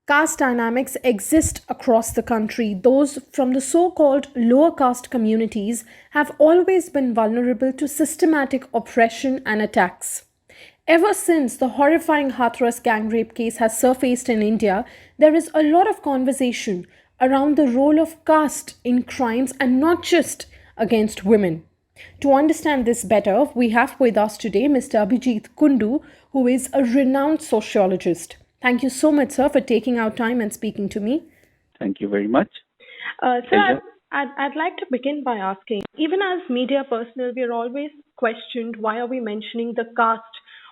Caste dynamics exist across the country. Those from the so called lower caste communities have always been vulnerable to systematic oppression and attacks. Ever since the horrifying Hathras gang rape case has surfaced in India, there is a lot of conversation around the role of caste in crimes and not just against women. To understand this better, we have with us today Mr. Abhijit Kundu, who is a renowned sociologist. Thank you so much, sir, for taking out time and speaking to me. Thank you very much. Sir, Pleasure. I'd like to begin by asking, even as media personnel, we are always questioned why are we mentioning the caste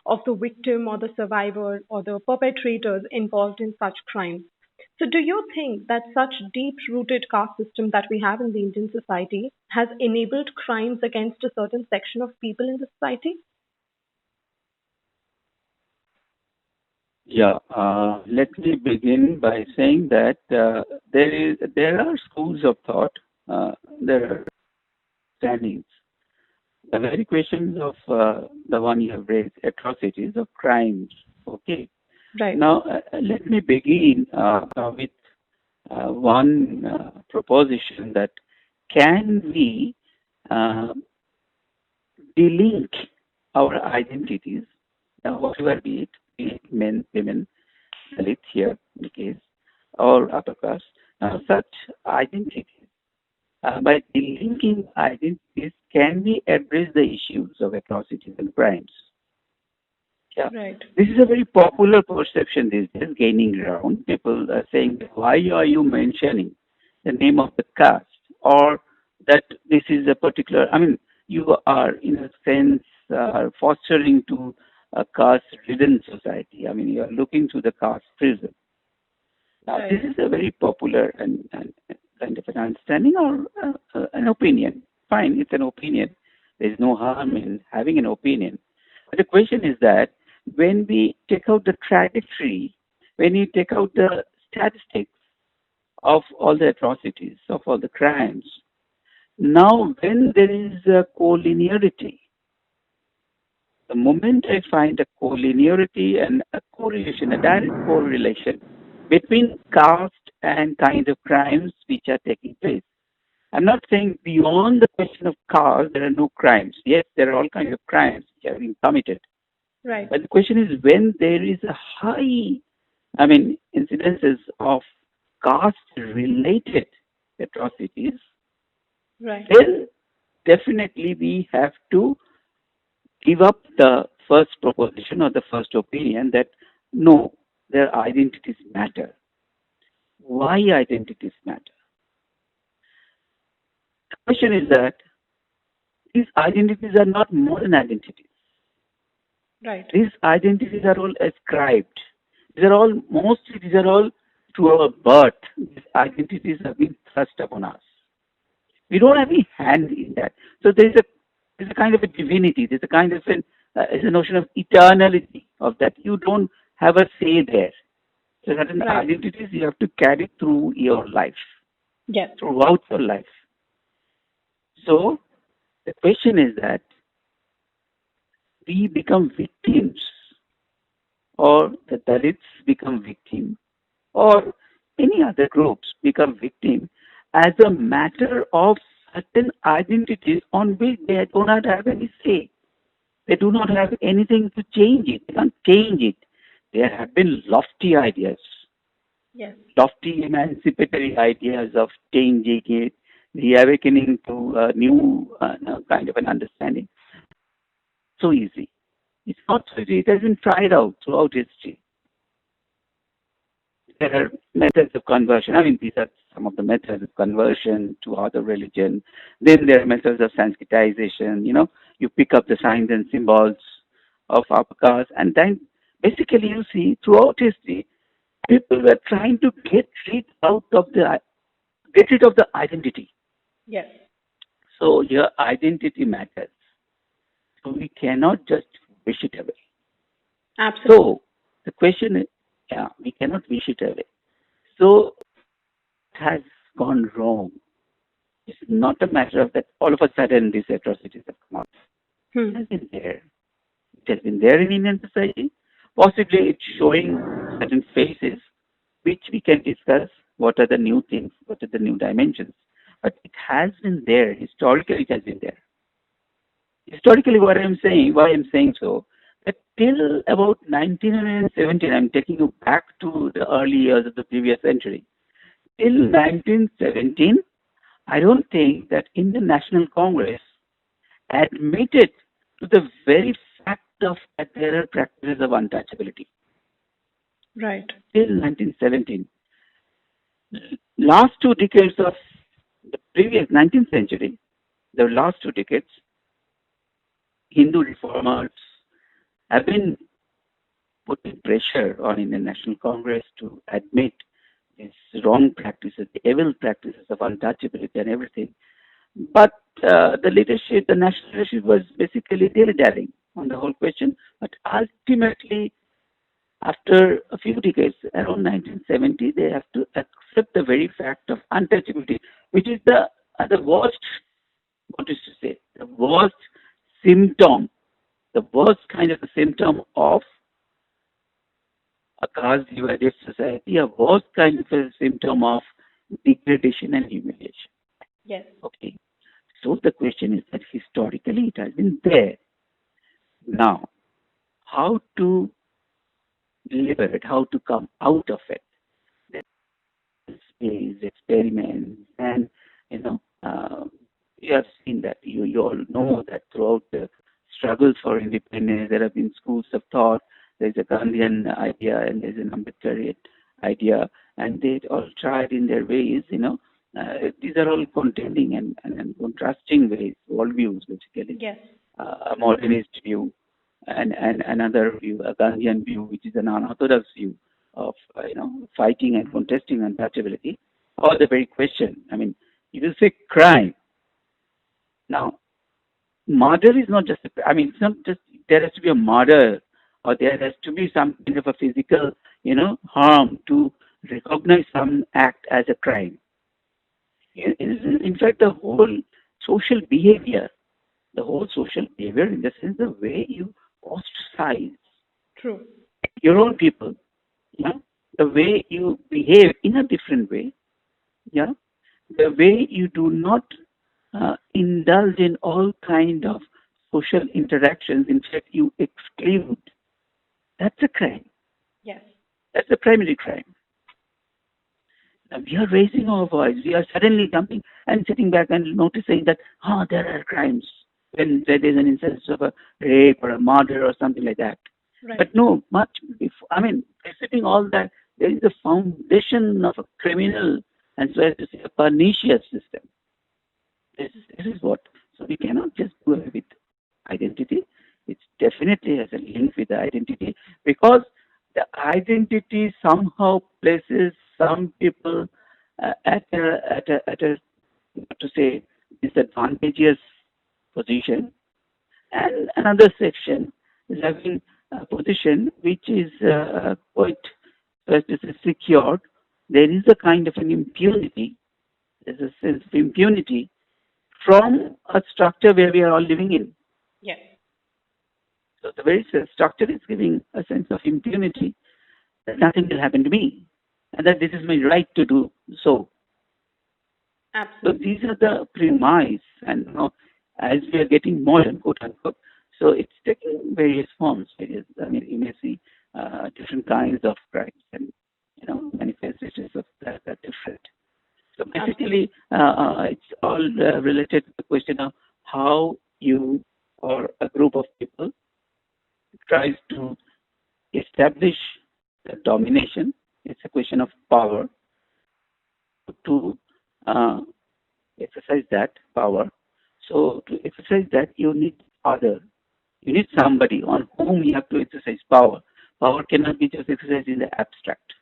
of the victim or the survivor or the perpetrators involved in such crimes. So do you think that such deep-rooted caste system that we have in the Indian society has enabled crimes against a certain section of people in the society? Yeah, let me begin by saying that there are schools of thought, there are standings. The very questions of the one you have raised, atrocities of crimes. Okay. Right. Now, let me begin with one proposition that can we uh, delink our identities, whatever be it men, women, Dalit here in the case, or upper caste, such identities. By delinking identities, can we address the issues of atrocities and crimes? Yeah. Right. This is a very popular perception these days, gaining ground. People are saying, why are you mentioning the name of the caste? Or that this is a particular, I mean, you are, in a sense, fostering to a caste-ridden society. I mean, you are looking to the caste prism. Now, Right. this is a very popular and kind of an understanding or an opinion. Fine, it's an opinion. There's no harm in having an opinion. But the question is that when we take out the trajectory, when you take out the statistics of all the atrocities, of all the crimes, now when there is a collinearity, the moment I find a collinearity and a correlation, a direct correlation between caste and kind of crimes which are taking place. I'm not saying beyond the question of caste, there are no crimes. Yes, there are all kinds of crimes which are being committed. Right. But the question is when there is a high, I mean, incidences of caste-related atrocities, Right. then definitely we have to give up the first proposition or the first opinion that no, their identities matter. Why identities matter? The question is that these identities are not modern identities. Right. These identities are all ascribed. These are all through our birth. These identities have been thrust upon us. We don't have any hand in that. So there's a kind of a divinity. There's a kind of it's a notion of eternality of that. You don't have a say there. So certain Right. identities you have to carry through your life, Yes. throughout your life. So the question is that we become victims, or the Dalits become victim, or any other groups become victim as a matter of certain identities on which they do not have any say. They do not have anything to change it. They can't change it. There have been lofty ideas, Yes. lofty emancipatory ideas of changing it, the awakening to a new kind of an understanding. So easy. It's not so easy. It has been tried out throughout history. There are methods of conversion. I mean, these are some of the methods of conversion to other religion. Then there are methods of Sanskritization. You pick up the signs and symbols of upper caste, and then basically you see throughout history, people were trying to get rid of the identity. Yes. So your identity matters. So we cannot just wish it away. Absolutely. So the question is, yeah, we cannot wish it away. So it has gone wrong. It's not a matter of that all of a sudden these atrocities have come out. It has been there. It has been there in Indian society. Possibly it's showing certain faces which can discuss what are the new things, what are the new dimensions. But it has been there. Historically, it has been there. Historically, why I'm saying so, that till about 1917, I'm taking you back to the early years of the previous century. Till 1917, I don't think that Indian National Congress admitted to the very fact of that there are practices of untouchability. Right. Till 1917. Last 2 decades of the previous 19th century, the last 2 decades, Hindu reformers have been putting pressure on Indian National Congress to admit these wrong practices, the evil practices of untouchability and everything. But the leadership, the national leadership was basically dilly-dallying on the whole question. But ultimately, after a few decades, around 1970, they have to accept the very fact of untouchability, which is the worst, what is to say, the worst symptom, the worst kind of a symptom of a caste-divided society, a worst kind of a symptom of degradation and humiliation. Yes. Okay. So the question is that historically it has been there. Now, how to liberate, how to come out of it? There's experiments, and you know, you have seen that. You all know that throughout the struggles for independence, there have been schools of thought. There's a Gandhian idea and there's an Ambedkarian idea, and they all tried in their ways. These are all contending and contrasting ways, worldviews basically. Yes. A modernist view and another view, a Gandhian view, which is an unorthodox view of fighting and contesting untouchability. Or the very question, I mean, you will say crime. Now, murder is not just, it's not just, there has to be a murder or there has to be some kind of a physical, harm to recognize some act as a crime. In fact, the whole social behavior in the sense the way you ostracize True. your own people, the way you behave in a different way, the way you do not indulge in all kind of social interactions. In fact, you exclude. That's a crime. Yes. That's a primary crime. Now, we are raising our voice. We are suddenly jumping and sitting back and noticing that, there are crimes when there is an instance of a rape or a murder or something like that. Right. But no, much before, preceding all that, there is a foundation of a criminal and so as to say a pernicious system. This is what. So we cannot just go away with identity. It definitely has a link with the identity because the identity somehow places some people at a to say disadvantageous position, and another section is having a position which is quite secured. There is a kind of an impunity. There's a sense of impunity from a structure where we are all living in. Yes. So the very structure is giving a sense of impunity that nothing will happen to me and that this is my right to do so. Absolutely. So these are the premise, and as we are getting modern, quote unquote, so it's taking various forms. You may see different kinds of crimes and manifestations of that are different. So basically, it's all related to the question of how you or a group of people tries to establish the domination. It's a question of power to exercise that power. So to exercise that, you need you need somebody on whom you have to exercise power. Power cannot be just exercised in the abstract.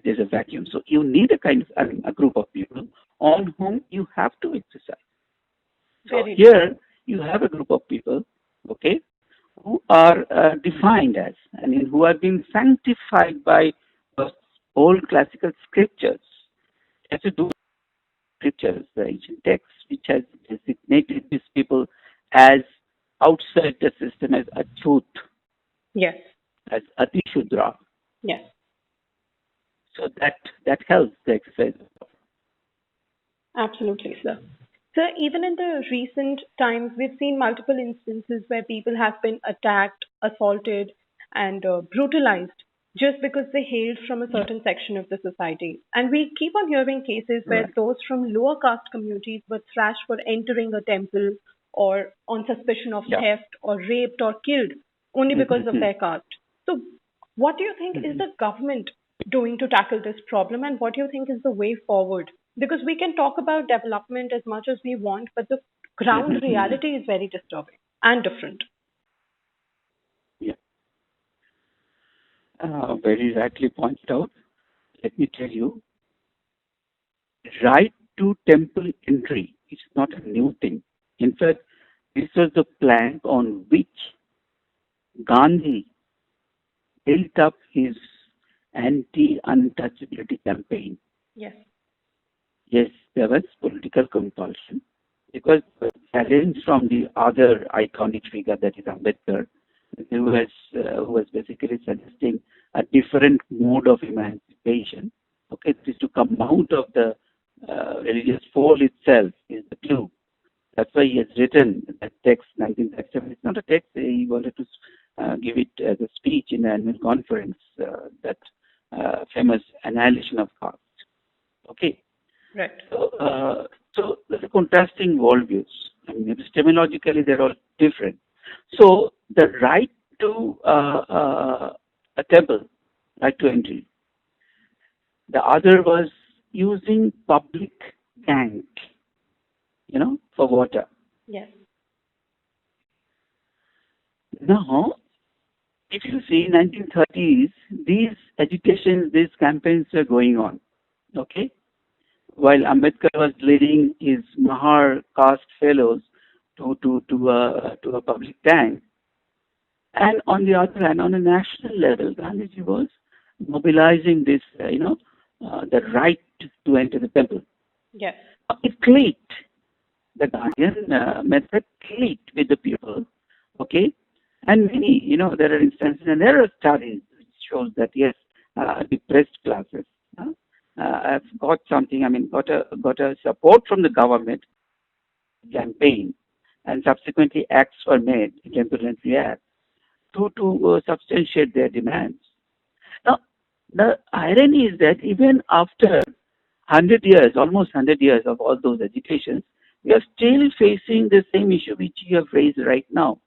There's a vacuum. So you need a group of people on whom you have to exercise. So here you have a group of people, okay, who are defined as, who are being sanctified by the old classical scriptures. It has to do with scriptures, the ancient texts, which has designated these people as outside the system as Achut, Yes. as Atishudra. Yes. So that helps the exercise. Absolutely, sir. Sir, even in the recent times, we've seen multiple instances where people have been attacked, assaulted, and brutalized just because they hailed from a Yeah, certain section of the society. And we keep on hearing cases where right. those from lower caste communities were thrashed for entering a temple or on suspicion of Yeah. theft or raped or killed only because of Mm-hmm. their caste. So, what do you think is Mm-hmm. the government doing to tackle this problem, and what do you think is the way forward? Because we can talk about development as much as we want, but the ground Mm-hmm. reality is very disturbing and different. Yeah. Very rightly pointed out. Let me tell you, right to temple entry is not a new thing. In fact, this was the plank on which Gandhi built up his anti-untouchability campaign. Yes. Yes, there was political compulsion because the challenge from the other iconic figure, that is Ambedkar, who was basically suggesting a different mode of emancipation. Okay, this is to come out of the religious fold itself is the clue. That's why he has written that text, 1937. It's not a text. He wanted to give it as a speech in the annual conference, that famous annihilation of caste. Okay. Right. So there's a contrasting worldviews. I mean, epistemologically, they're all different. So the right to a temple, right to entry. The other was using public tank, for water. Yes. Now, if you see 1930s, these campaigns were going on. Okay, while Ambedkar was leading his Mahar caste fellows to a public tank, and on the other hand, on a national level, Gandhiji was mobilizing this, the right to enter the temple. Yes. It clicked. The Gandhian method clicked with the people. Okay, and many, there are instances and there are studies which shows that yes, depressed classes have got something. I mean, got a support from the government campaign, and subsequently acts were made, Temple Entry Act, to substantiate their demands. Now, the irony is that even after 100 years, almost 100 years of all those agitations, we are still facing the same issue which you have raised right now.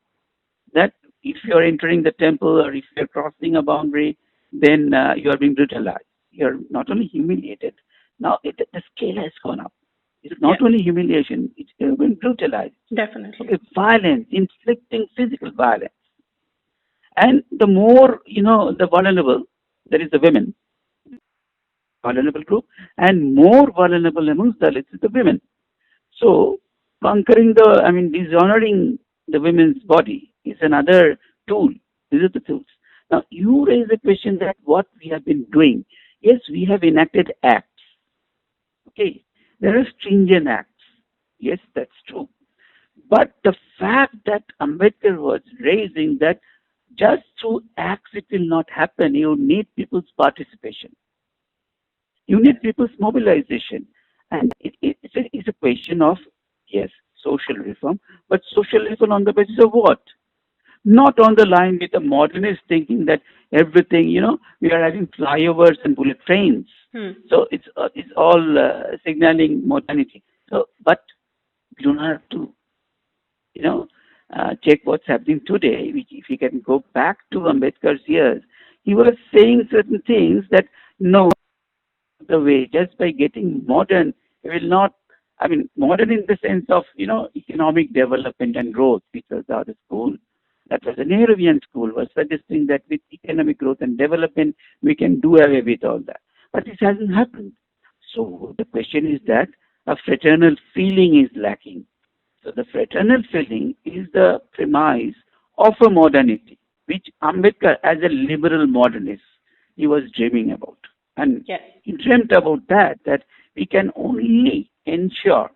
That if you are entering the temple or if you are crossing a boundary, then you are being brutalized. You are not only humiliated, now the scale has gone up. It's Yes. not only humiliation, it's been brutalized. Definitely. Okay, violence, inflicting physical violence. And the more, the vulnerable, that is the women, vulnerable group, and more vulnerable amongst the Dalits is the women. So dishonoring the women's body is another tool. These are the tools. Now, you raise the question that what we have been doing. Yes, we have enacted acts. Okay, there are stringent acts. Yes, that's true. But the fact that Ambedkar was raising that just through acts it will not happen. You need people's participation. You need people's mobilization. And it's a question of, yes, social reform, but social reform on the basis of what? Not on the line with the modernist thinking that everything, we are having flyovers and bullet trains. Hmm. So it's all signaling modernity. So, but we don't have to, check what's happening today. If we can go back to Ambedkar's years, he was saying certain things that no, the way just by getting modern, we will not. I mean, modern in the sense of economic development and growth, which was the other school. That was a Nehruvian school, was suggesting that with economic growth and development, we can do away with all that. But this hasn't happened. So the question is that a fraternal feeling is lacking. So the fraternal feeling is the premise of a modernity, which Ambedkar, as a liberal modernist, he was dreaming about. And Yes. he dreamt about that we can only ensure,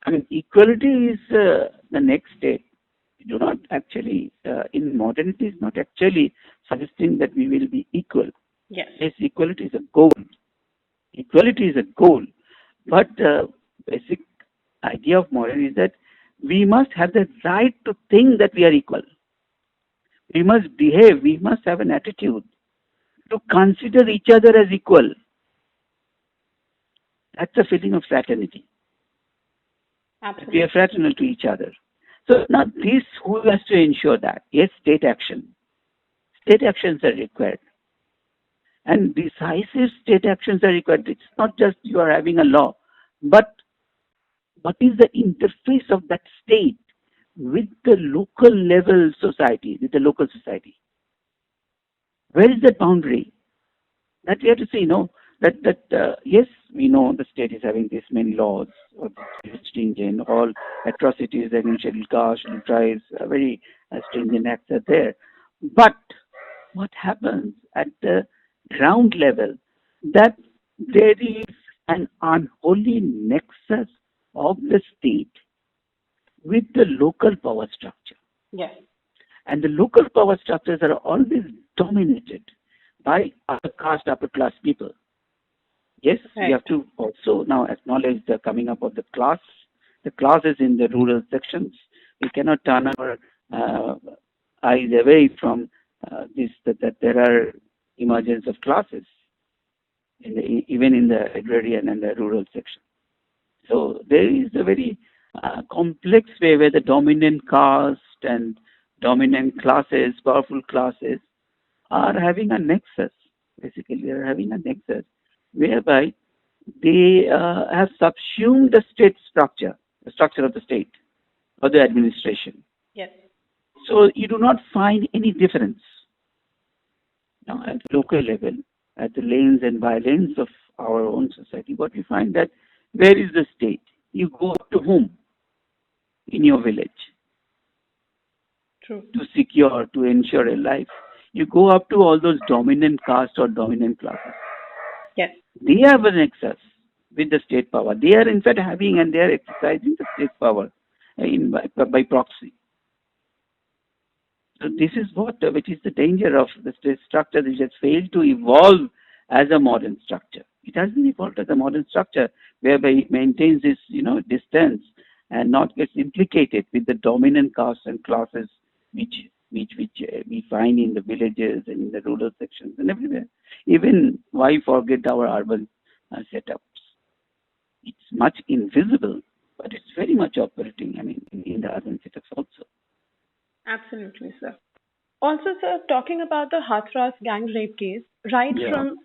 equality is the next step. We do not actually, in modernity, is not actually suggesting that we will be equal. Yes. Yes, equality is a goal. Equality is a goal. But the basic idea of moral is that we must have the right to think that we are equal. We must behave, we must have an attitude to consider each other as equal. That's a feeling of fraternity. That we are Absolutely. fraternal to each other. So now this, who has to ensure that? Yes, state action. State actions are required. And decisive state actions are required. It's not just you are having a law, but what is the interface of that state with the local level society, with the local society? Where is that boundary? That we have to say, yes, we know the state is having this many laws, or very stringent, all atrocities against scheduled caste, scheduled tribes, very stringent acts are there. But what happens at the ground level, that there is an unholy nexus of the state with the local power structure. Yes. And the local power structures are always dominated by upper caste, upper class people. Yes, we Right. have to also now acknowledge the coming up of the classes in the rural sections. We cannot turn our uh, eyes away from this, that there are emergence of classes even in the agrarian and the rural section. So there is a very complex way where the dominant caste and dominant classes, powerful classes, are having a nexus. Basically, they are having a nexus whereby they have subsumed the state structure, the structure of the state or the administration. Yes. So you do not find any difference now at the local level, at the lanes and by lanes of our own society. What we find that where is the state? You go up to whom in your village True. to secure, to ensure a life? You go up to all those dominant castes or dominant classes. Yes. They have an access with the state power. They are in fact having and they are exercising the state power by proxy. So this is which is the danger of the state structure which has failed to evolve as a modern structure. It hasn't evolved as a modern structure whereby it maintains this, distance and not gets implicated with the dominant castes and classes which we find in the villages and in the rural sections and everywhere. Even why forget our urban setups? It's much invisible, but it's very much operating. I mean, in the urban setups also. Absolutely, sir. Also, sir, talking about the Hathras gang rape case, right Yeah. from,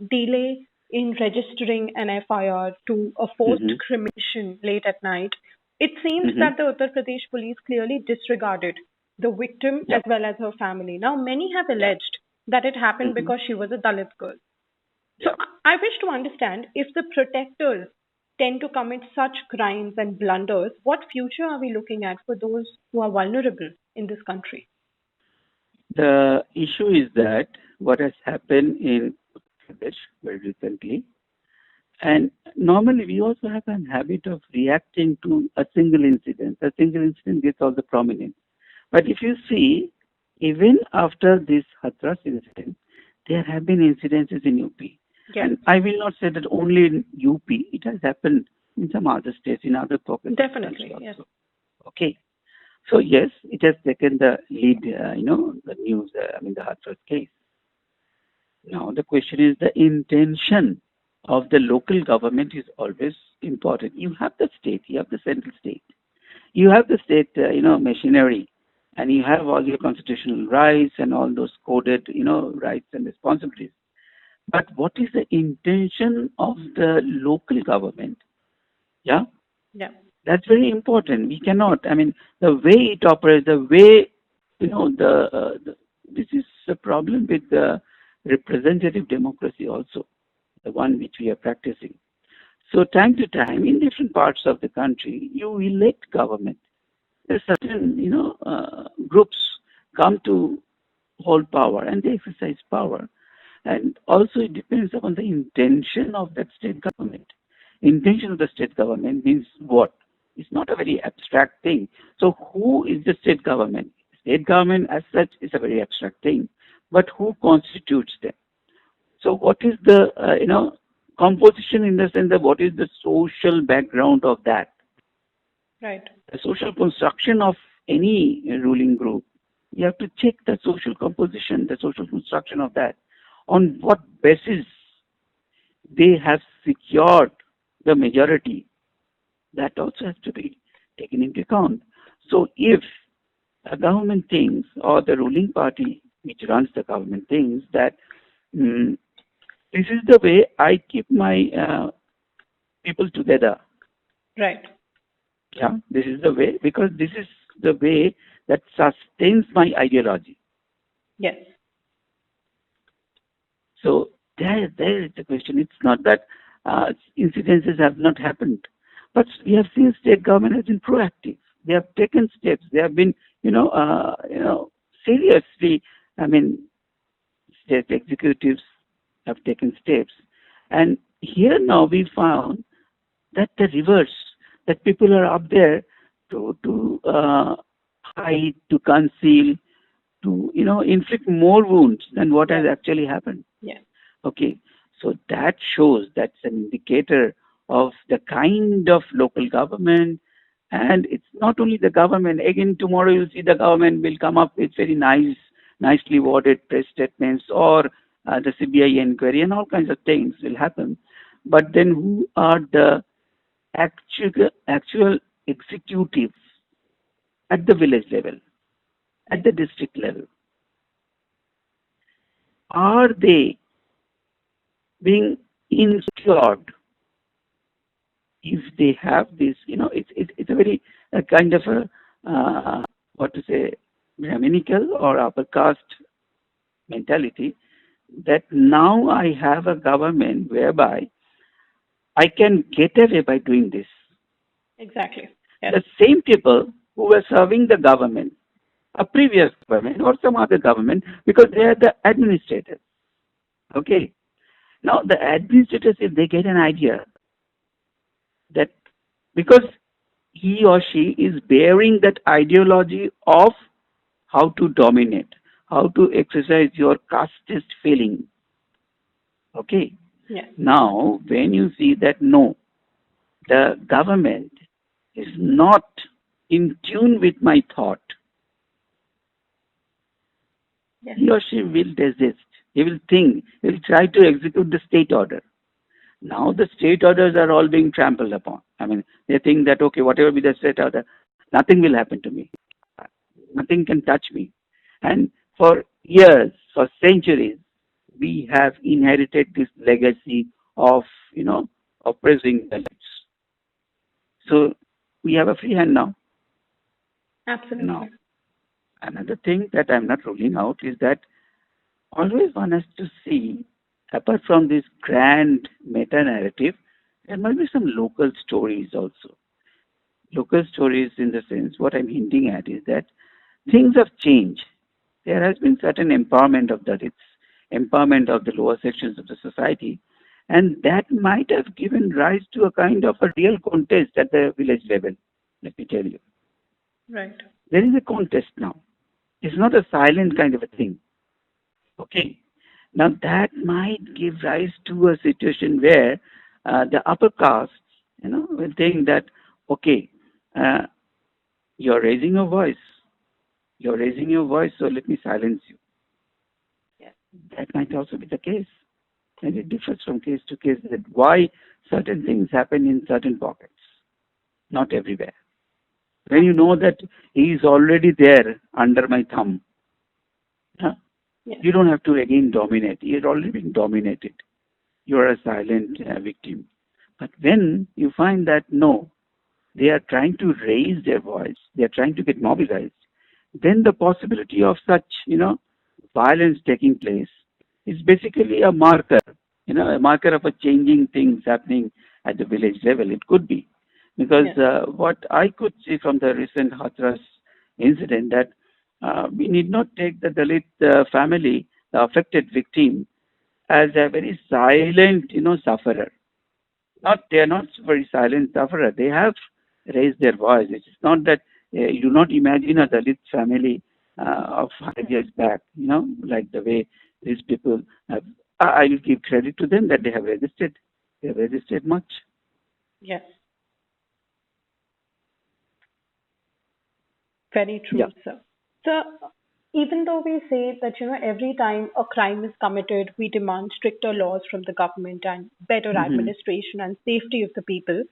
delay in registering an FIR to a forced Hmm. cremation late at night, it seems Hmm. that the Uttar Pradesh police clearly disregarded the victim Yeah. as well as her family. Now, many have Yeah. alleged that it happened Hmm. because she was a Dalit girl. So, Yeah. I wish to understand if the protectors tend to commit such crimes and blunders, what future are we looking at for those who are vulnerable in this country? The issue is that what has happened in Uttar Pradesh very recently, and normally we also have a habit of reacting to a single incident. A single incident gets all the prominence. But if you see, even after this Hathras incident, there have been incidences in UP. Yes, And I will not say that only in UP, it has happened in some other states, in other pockets of the country definitely. Yes. also. Okay. So yes, it has taken the lead, the news, the Hathras case. Now the question is the intention of the local government is always important. You have the state, you have the central state, you have the state, machinery, and you have all your constitutional rights and all those coded, rights and responsibilities. But what is the intention of the local government? Yeah, Yeah. that's very important. We cannot. I mean, the way it operates, the way this is a problem with the representative democracy also, the one which we are practicing. So time to time, in different parts of the country, you elect government. There are certain, groups come to hold power and they exercise power. And also it depends upon the intention of that state government. Intention of the state government means what? It's not a very abstract thing. So who is the state government? State government as such is a very abstract thing. But who constitutes them? So what is the, composition in the sense that what is the social background of that? Right. The social construction of any ruling group, you have to check the social composition, the social construction of that. On what basis they have secured the majority, that also has to be taken into account. So if a government thinks, or the ruling party which runs the government thinks that mm, this is the way I keep my people together. Right. Yeah, this is the way, because this is the way that sustains my ideology. Yes. So there is the question. It's not that incidences have not happened, but we have seen state government has been proactive. They have taken steps. They have been, seriously. I mean, state executives have taken steps, and here now we found that the reverse, that people are up there to hide, to conceal, to inflict more wounds than what has Yes. actually happened. Yes. Okay, so that shows, that's an indicator of the kind of local government. And it's not only the government. Again, tomorrow you'll see the government will come up with very nicely worded press statements, or the CBI inquiry, and all kinds of things will happen. But then who are the actual executives at the village level, at Yes. the district level? Are they being insured? If they have this, it's a very kind of a what to say, Brahminical or upper caste mentality, that now I have a government whereby I can get away by doing this. Exactly. Yes. The same people who were serving the government, a previous government or some other government, because they are the administrators. Okay. Now the administrators, if they get an idea that, because he or she is bearing that ideology of how to dominate, how to exercise your casteist feeling. Okay. Yes. Now, when you see that no, the government is not in tune with my thought, Yes. he or she will desist. He will think, he will try to execute the state order. Now the state orders are all being trampled upon. I mean, they think that, okay, whatever be the state order, nothing will happen to me. Nothing can touch me. And for years, for centuries, we have inherited this legacy of, oppressing the elites. So we have a free hand now. Absolutely. Now, another thing that I'm not ruling out is that always one has to see, apart from this grand meta narrative, there must be some local stories also. Local stories, in the sense, what I'm hinting at is that things have changed. There has been certain empowerment of the rich, empowerment of the lower sections of the society, and that might have given rise to a kind of a real contest at the village level. Let me tell you, Right. there is a contest now. It's not a silent kind of a thing. Okay. Now that might give rise to a situation where the upper castes, will think that, okay, uh, you're raising your voice. You're raising your voice, so let me silence you. Yes. That might also be the case. And it differs from case to case, that why certain things happen in certain pockets, not everywhere. When you know that he is already there under my thumb, huh, Yes. you don't have to again dominate. He has already been dominated. You are a silent victim. But when you find that no, they are trying to raise their voice, they are trying to get mobilized, then the possibility of such, violence taking place is basically a marker, a marker of a changing things happening at the village level. It could be. Because Yes. what I could see from the recent Hathras incident, that we need not take the Dalit family, the affected victim, as a very silent, sufferer. Not, they are not very silent sufferer. They have raised their voice. It's not that you do not imagine a Dalit family of 100 years back, like the way these people have. I will give credit to them that they have resisted. They have resisted much. Yes. Very Yeah. true, sir. So, even though we say that, every time a crime is committed, we demand stricter laws from the government and better Mm-hmm. administration and safety of the people.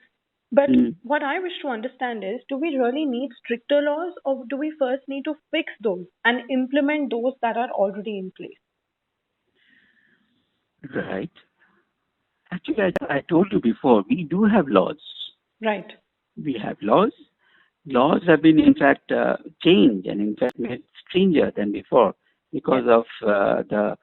But Mm. what I wish to understand is, do we really need stricter laws, or do we first need to fix those and implement those that are already in place? Right. Actually, I told you before, we do have laws. Right. We have laws. Laws have been, in fact, changed and, in fact, made stricter than before because Yes. of the,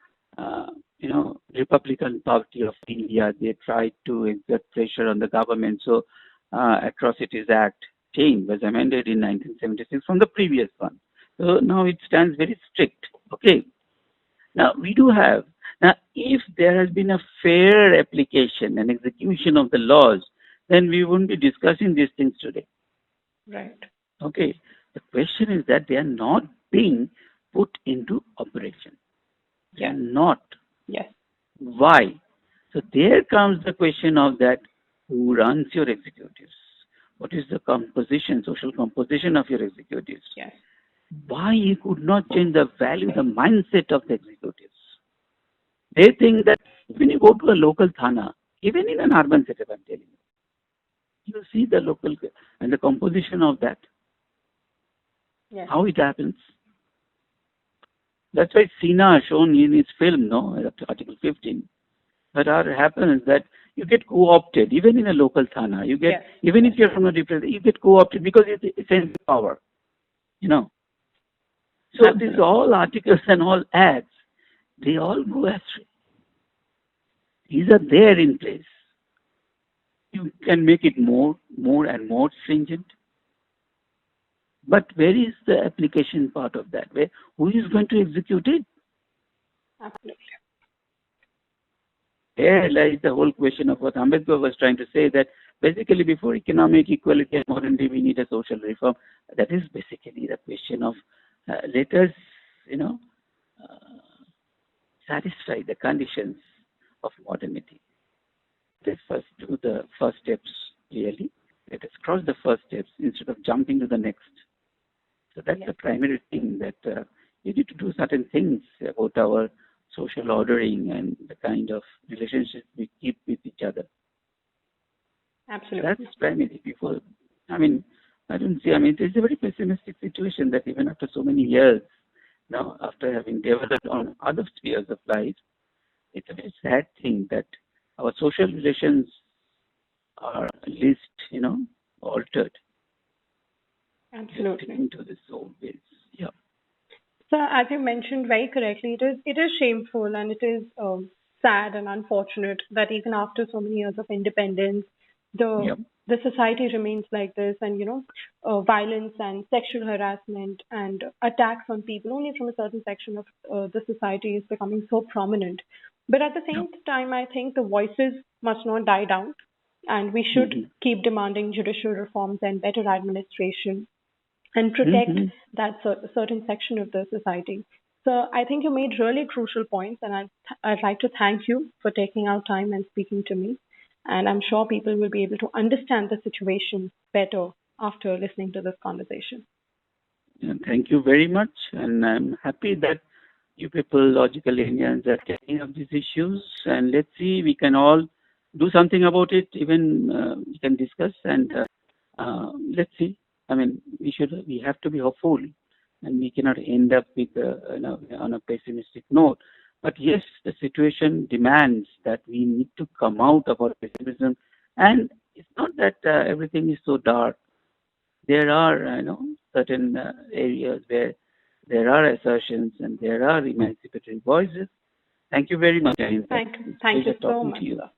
Republican Party of India. They tried to exert pressure on the government. So, Atrocities Act changed, was amended in 1976 from the previous one. So now it stands very strict. Okay. Now, we do have, now, if there has been a fair application and execution of the laws, then we wouldn't be discussing these things today. Right. Okay. The question is that they are not being put into operation. They are Yes. not. Yes. Why? So there comes the question of that who runs your executives? What is the composition, social composition of your executives? Yes. Why you could not change the value, the mindset of the executives? They think that when you go to a local thana, even in an urban setup, I'm telling you see the local and the composition of that, Yes. how it happens. That's why Sina shown in his film, no, Article 15. But what happens that you get co-opted, even in a local thana. You get, Yes. even if you're from a different, you get co-opted because it's in power, you know. So these Absolutely. all articles and all ads, they all go astray. These are there in place. You can make it more and more stringent. But where is the application part of that? Who is going to execute it? Absolutely. Here lies the whole question of what Ambedkar was trying to say, that basically before economic equality and modernity, we need a social reform. That is basically the question of let us, uh, satisfy the conditions of modernity. Let's first do the first steps clearly. Let us cross the first steps instead of jumping to the next. So that's Yes. the primary thing, that you need to do certain things about our social ordering and the kind of relationships we keep with each other. That's Absolutely. primary. Before, I mean, I don't see. I mean, it's a very pessimistic situation that even after so many years, now after having developed on other spheres of life, it's a very sad thing that our social relations are at least, altered. We are Absolutely. sticking to this old ways. Yeah. So, as you mentioned very correctly, it is shameful and it is sad and unfortunate that even after so many years of independence, the Yeah. the society remains like this, and violence and sexual harassment and attacks on people only from a certain section of the society is becoming so prominent. But at the Yeah. same time, I think the voices must not die down, and we should Mm-hmm. keep demanding judicial reforms and better administration and protect Mm-hmm. that certain section of the society. So I think you made really crucial points, and I'd like to thank you for taking out time and speaking to me. And I'm sure people will be able to understand the situation better after listening to this conversation. And thank you very much. And I'm happy that you people, logical Indians, are taking up these issues. And let's see, we can all do something about it. Even we can discuss and let's see. I mean, we have to be hopeful, and we cannot end up with on a pessimistic note. But yes, the situation demands that we need to come out of our pessimism. And it's not that everything is so dark. There are, certain areas where there are assertions and there are emancipatory voices. Thank you very much. In fact, Thank, it's a thank you pleasure so talking to much, you. sir.